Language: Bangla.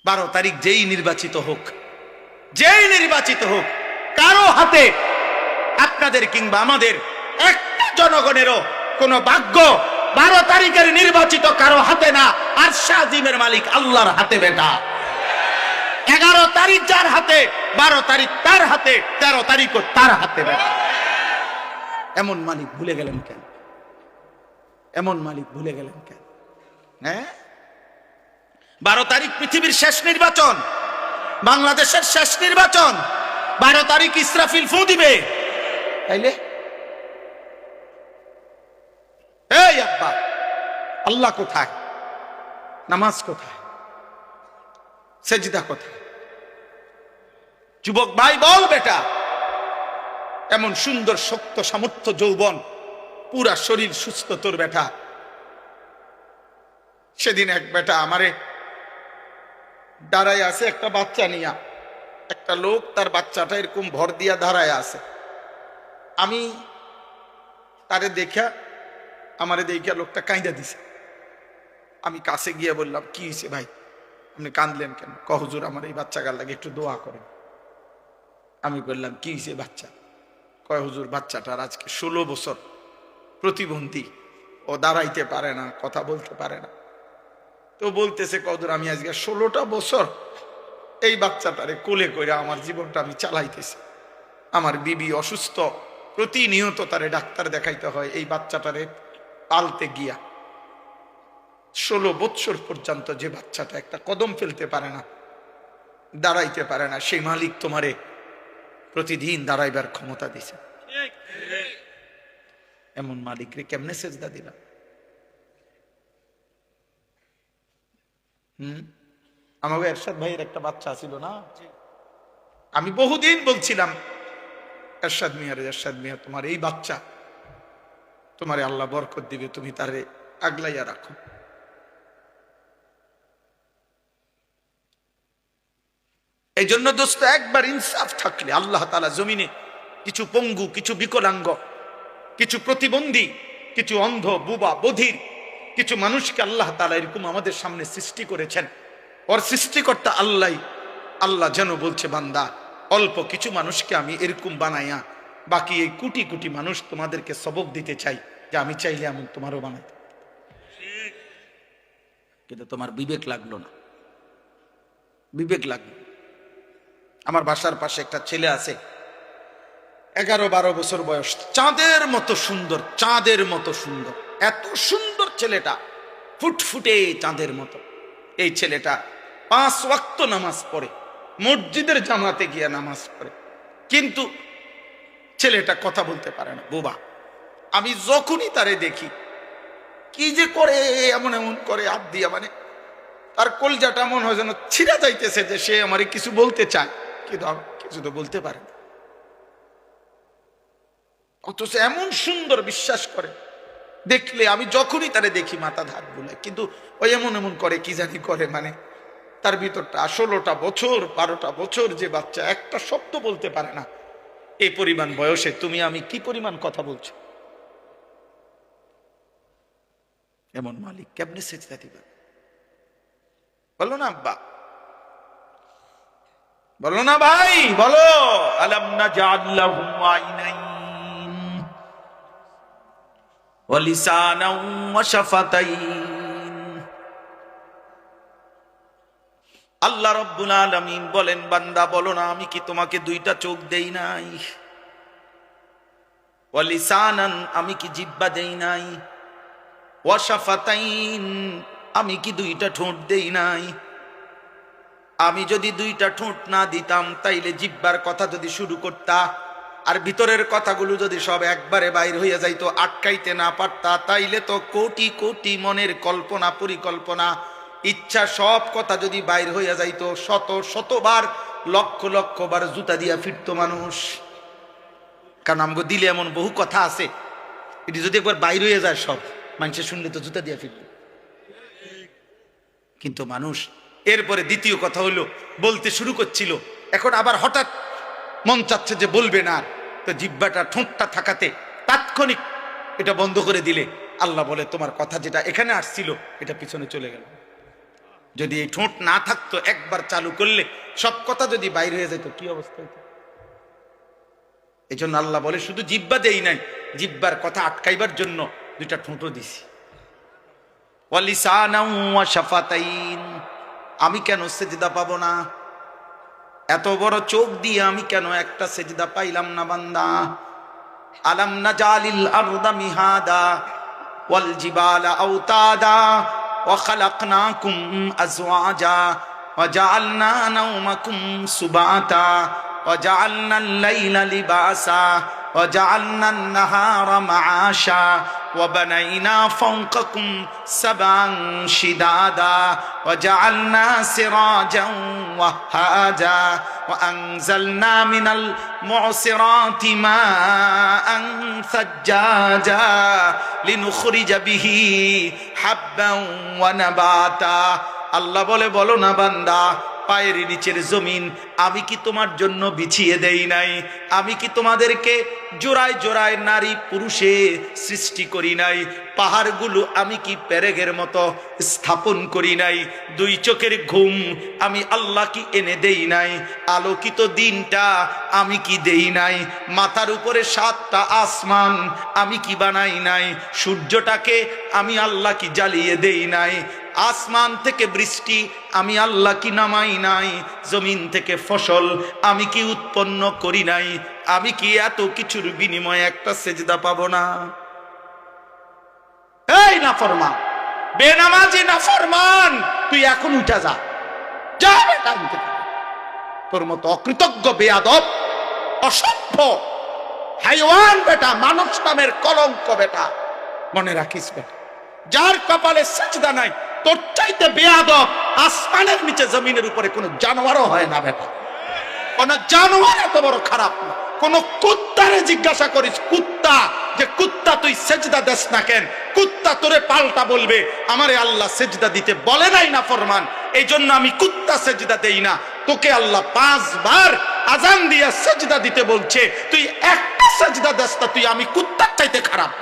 12 তারিখ যেই নির্বাচিত হোক, কারো হাতে, আপনাদের কিংবা আমাদের একটা জনগণেরও কোন ভাগ্য 12 তারিখের নির্বাচিত কারো হাতে না, আরশ আজিমের মালিক আল্লাহর হাতে বেটা। 11 তারিখ যার হাতে, 12 তারিখ তার হাতে, 13 তারিখও তার হাতে বেটা। এমন মালিক ভুলে গেলেন কেন? হ্যাঁ, 12 তারিখ পৃথিবীর শেষ নির্বাচন, বাংলাদেশের শেষ নির্বাচন। 12 তারিখ ইসরাফিল ফু দিবে। তাইলে এই আব্বা, আল্লাহ কোথায়? নামাজ কোথায়? সেজদা কোথায়? যুবক ভাই বল বেটা, এমন সুন্দর শক্ত সামর্থ্য যৌবন, পুরা শরীর সুস্থ তোর বেটা। সেদিন এক বেটা আমারে দাঁড়ায় আছে, একটা বাচ্চা নিয়া, একটা লোক তার বাচ্চাটা এরকম ভর দিয়া দাঁড়ায় আছে। আমি তারে আমারে দেখা লোকটা কাঁদা দিছে। আমি কাছে গিয়ে বললাম, কি হয়েছে ভাই, আপনি কাঁদলেন কেন? হুজুর আমার এই বাচ্চা গাল লাগে, একটু দোয়া করেন। আমি বললাম, কি হয়েছে বাচ্চা? হুজুর বাচ্চাটার আজকে 16 বছর, প্রতিবন্ধী, ও দাঁড়াইতে পারে না, কথা বলতে পারে না। তো বলতেছে, হুজুর আমি আজকে 16টা বছর এই বাচ্চাটারে কোলে করে আমার জীবনটা আমি চালাইতেছি। আমার বিবি অসুস্থ, প্রতিনিয়ত তারে ডাক্তার দেখাইতে হয় এই বাচ্চাটারে পালতে গিয়া। 16 বছর পর্যন্ত যে বাচ্চাটা একটা কদম ফেলতে পারে না, দাঁড়াইতে পারে না, সেই মালিক তোমারে প্রতিদিন দাঁড়াইবার ক্ষমতা দিছে। এমন মালিকরে কেমনে সেজদা দিলাম? আমাকে এরশাদ ভাইয়ের একটা বাচ্চা ছিল না, আমি বহুদিন বলছিলাম এরশাদ মিয়া তোমার এই বাচ্চা, তোমারে আল্লাহ বরকত দিবে, তুমি তারে আগলাইয়া রাখো। এই জন্য দোস্ত, একবার ইনসাফ থাকলে আল্লাহ তাআলা জমিনে কিছু পঙ্গু, কিছু বিকলাঙ্গ, কিছু প্রতিবন্ধী, কিছু অন্ধ, বুবা, বধির কিছু মানুষকে আল্লাহ তাআলা এরকম আমাদের সামনে সৃষ্টি করেছেন। ওর সৃষ্টিকর্তা আল্লাহ যেন বলছে, বান্দা অল্প কিছু মানুষকে আমি এরকম বানাইয়া বাকি এই কোটি কোটি মানুষ তোমাদেরকে সবক দিতে চাই যে আমি চাইলে এমন তোমারও বানাইতে, কিন্তু তোমার বিবেক লাগলো না। আমার বাসার পাশে একটা ছেলে আছে, 11-12 বছর বয়স, চাঁদের মতো সুন্দর, এত সুন্দর ছেলেটা, ফুটফুটে চাঁদের মতো। এই ছেলেটা 5 ওয়াক্ত নামাজ পড়ে, মসজিদের জামাতে গিয়ে নামাজ পড়ে, কিন্তু ছেলেটা কথা বলতে পারে না, বোবা। আমি যখনই তারে দেখি, কি যে করে, এমন করে হাত দিয়া, মানে তার কলজাটা মনে হয় যেন ছিঁড়া যাইতেছে, যে সে আমারে কিছু বলতে চায়, কিন্তু কিছু তো বলতে পারে না। অথচ এমন সুন্দর, বিশ্বাস করে দেখলে আমি যখনই তারে দেখি মাথা ধার বুলায়, কিন্তু ওই এমন করে, কি জানি করে, মানে তার ভিতরটা 16টা বছর 12টা বছর যে বাচ্চা একটা শব্দ বলতে পারে না, এই পরিমাণ বয়সে তুমি আমি কি পরিমাণ কথা বলছো? এমন মালিক কেমনে সেজদা দিবা? বলো না আব্বা, বলো না ভাই, বলো। আলাম নাজআল লাহু আইনাইন ওয়া লিসানান ওয়া শাফাতাইন। আল্লাহ রাব্বুল আলামিন বলেন, বান্দা বলো না, আমি কি তোমাকে 2টা চোখ দেই নাই? ওয়া লিসানান, আমি কি জিহ্বা দেই নাই? ওয়া শাফাতাইন, আমি কি 2টা ঠোঁট দেই নাই? আমি যদি 2টা ঠোঁট না দিতাম, তাইলে জিহ্বার কথা যদি শুরু করতা, আর ভিতরের কথাগুলো যদি সব একবারে বাইর হইয়া যাইতো, আটকাইতে না পারতা, তাইলে তো কোটি কোটি মনের কল্পনা, পরিকল্পনা, ইচ্ছা, সব কথা যদি বাইর হইয়া যাইতো, শতবার, লক্ষ বার জুতা দিয়া ফিরতো মানুষ। কারণ আমগো দিলে এমন বহু কথা আছে, এটি যদি একবার বাইর হইয়া যায়, সব মানুষের শুনলে তো জুতা দিয়া ফিরত। কিন্তু মানুষ এরপরে দ্বিতীয় কথা হইলো, বলতে শুরু করছিল, এখন আবার হঠাৎ মন চাচ্ছে যে বলবে না, তো জিহ্বাটা, ঠোঁটটা থাকাতে তাৎক্ষণিক এটা বন্ধ করে দিলে, আল্লাহ বলে তোমার কথা যেটা এখানে আসছিল এটা পিছনে চলে গেল। যদি এই ঠোঁট না থাকতো, একবার চালু করলে সব কথা যদি বাইরে হয়ে যেত, কি অবস্থা হতো? এই জন্য আল্লাহ বলে শুধু জিব্বা দেই নাই, জিব্বার কথা আটকাইবার জন্য দুইটা ঠোঁটও দিছি। ওয়ালিসানাও ওয়া শাফাতাইন, আমি কেন সেজদা পাবো না? এত বড় চোখ দিয়ে আমি কেন একটা সেজদা পাইলাম না বান্দা? আলাম নাজালিল আরদা মিহাদা ওয়াল জিবালা আওতাদা ওয়া খালাকনাকুম আজওয়াজা ওয়া জাআলনা নাওমাকুম সুবাতা ওয়া জাআলনাল লাইলা লিবাসা ওয়া জাআলনান নাহারা মাআশা ওয়া বানাইনা ফাওকাকুম সাবআন শিদাদা ওয়া জাআলনা সিরাজান ওয়াহাজা ওয়া আনজালনা মিনাল মু'সিরাতি মাআন সাজ্জাজা লিনুখরিজা বিহি হাব্বান ওয়া নাবাতা। আল্লাহ বলে, বলো না বান্দা, পায়ের নিচের জমিন আমি কি তোমার জন্য বিছিয়ে দেই নাই? আমি কি তোমাদেরকে জোড়ায় জোড়ায় নারী পুরুষে সৃষ্টি করি নাই? পাহাড়গুলো আমি কি পেরেকের মতো স্থাপন করি নাই? দুই চোখের ঘুম আমি আল্লাহ কি এনে দেই নাই? আলোকিত দিনটা আমি কি দেই নাই? মাথার উপরে 7টা আসমান আমি কি বানাই নাই? সূর্যটাকে আমি আল্লাহ কি জ্বালিয়ে দেই নাই? আসমান থেকে বৃষ্টি আমি আল্লাহ কি নামাই নাই? জমিন থেকে ফসল আমি কি উৎপন্ন করি নাই? আমি কি এত কিছুর বিনিময়ে একটা সেজদা পাবো না? এই নাফরমান, বেনামাজি নাফরমান, তুই এখন উঠা যা, যা বেটা উঠে। তোর মতো অকৃতজ্ঞ, বেয়াদব, অসভ্য, হাইওয়ান বেটা, মানুষ নামের কলঙ্ক বেটা, মনে রাখিস বেটা, যার কপালে সেজদা নাই, তোর চাইতে বেয়াদব আসমানের নিচে জমিনের উপরে কোন জানোয়ারও হয় না বেটা। কোন জানোয়ার এত বড় খারাপ না। কোন কুত্তারে জিজ্ঞাসা করিস, কুত্তা, যে কুত্তা তুই সেজদা দেস না কেন? কুত্তা তোরে পাল্টা বলবে আমারে আল্লাহ সেজদা দিতে বলে নাই না ফরমান, এই জন্য আমি কুত্তা সেজদা দেই না। তোকে আল্লাহ 5 বার আজান দিয়া সেজদা দিতে বলছে, তুই একটা সেজদা দেস না, তুই আমি কুত্তার চাইতে খারাপ।